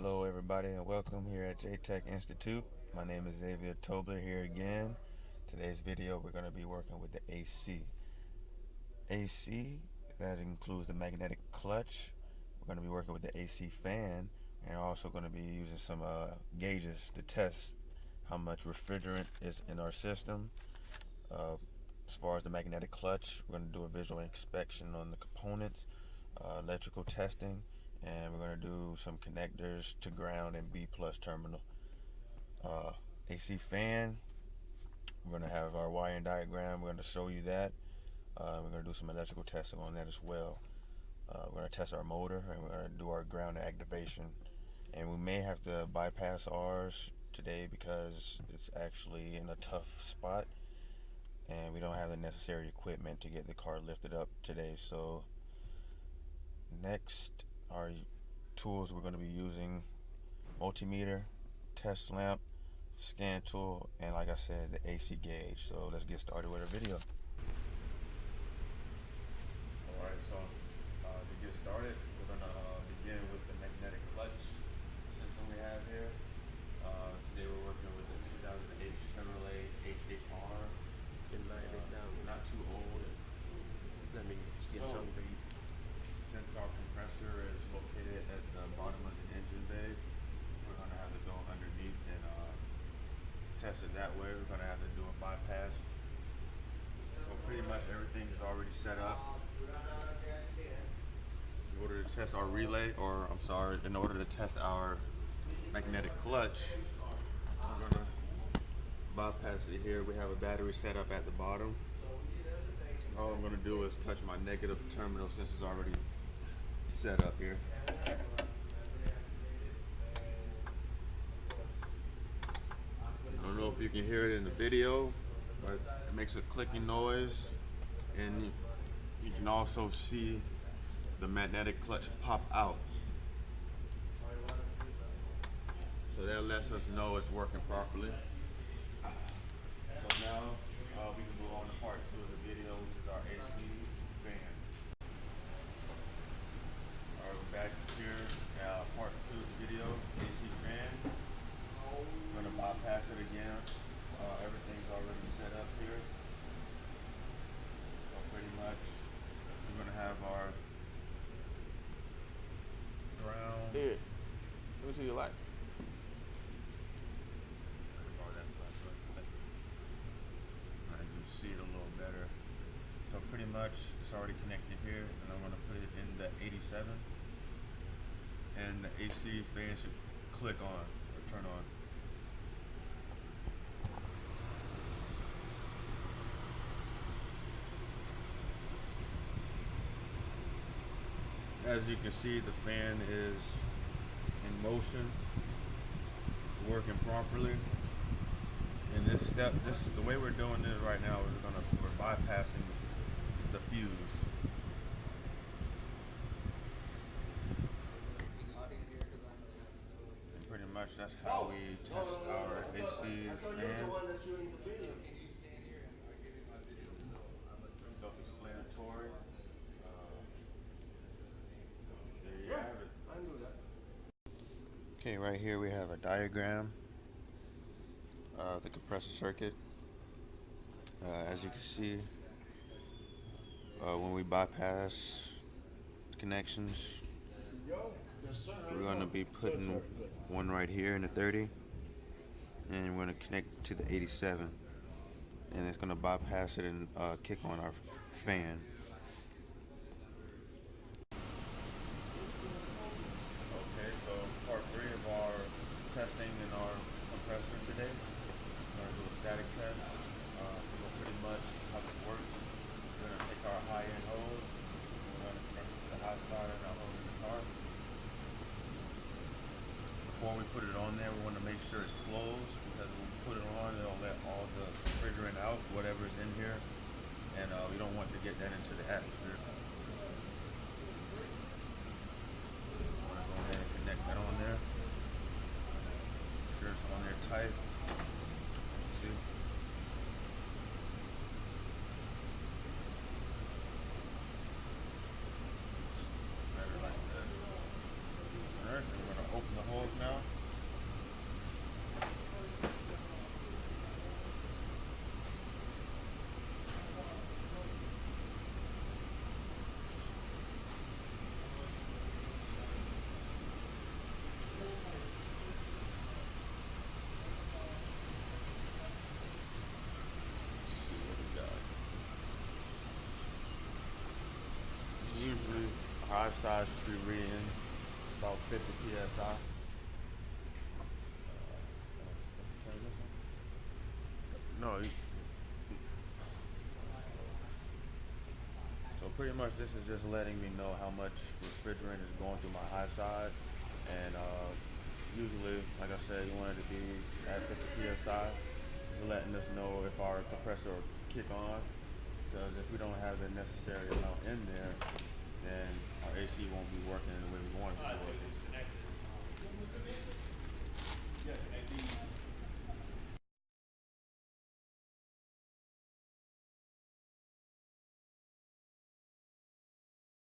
Hello everybody and welcome here at J-Tech Institute. My name is Xavier Tobler here again. Today's video we're going to be working with the AC. AC, that includes the magnetic clutch. We're going to be working with the AC fan, and we're also going to be using some gauges to test how much refrigerant is in our system. As far as the magnetic clutch, we're going to do a visual inspection on the components, electrical testing, and we're going to do some connectors to ground and B plus terminal. AC fan, we're going to have our wiring diagram. We're going to show you that. We're going to do some electrical testing on that as well. We're going to test our motor, and we're going to do our ground activation. And we may have to bypass ours today because it's actually in a tough spot and we don't have the necessary equipment to get the car lifted up today. So next, our tools we're going to be using: multimeter, test lamp, scan tool, and like I said, the AC gauge. So let's get started with our video. Alright, so to get started, we're going to begin with the magnetic clutch system we have here. Today we're working with the 2008 Chevrolet HHR. Not too old. Let me get some for you. Since our compressor is located at the bottom of the engine bay, we're going to have to go underneath and test it that way. We're going to have to do a bypass. So pretty much everything is already set up. In order to test our relay, or I'm sorry, in order to test our magnetic clutch, we're going to bypass it here. We have a battery set up at the bottom. All I'm going to do is touch my negative terminal since it's already set up here. I don't know if you can hear it in the video, but it makes a clicking noise, and you can also see the magnetic clutch pop out. So that lets us know it's working properly. So now we can move on to part 2 of the video, which is our AC fan. Alright, we're back here, part 2 of the video, AC fan. We're going to bypass it again. Everything's already set up here. So pretty much, we're going to have our ground. Yeah. Let me see your light. See it a little better. So pretty much it's already connected here, and I'm going to put it in the 87, and the AC fan should click on or turn on. As you can see, the fan is in motion. It's working properly. In this step, the way we're doing this right now, we're bypassing the fuse. And pretty much that's how we test our AC fan. Self-explanatory. There you have it. Okay, right here we have a diagram of the compressor circuit. As you can see, when we bypass connections, we're going to be putting one right here in the 30, and we're going to connect it to the 87, and it's going to bypass it and kick on our fan. Okay, so part 3 of our testing in our compressor today. We're going to do a static test. Pretty much how this works. We're going to take our high-end hose. We're going to connect it to the hot side and our hose in the car. Before we put it on there, we want to make sure it's closed, because when we put it on, it'll let all the refrigerant out, whatever's in here, and we don't want to get that into the atmosphere. I'm going to go ahead and connect that on there. Make sure it's on there tight. See? Better like that. Alright, then we're going to open the hose now. side should be reading about 50 psi. No, so pretty much this is just letting me know how much refrigerant is going through my high side, and usually, like I said, you want it to be at 50 psi. It's letting us know if our compressor will kick on, because if we don't have the necessary amount in there, then our AC won't be working the way we want it to work.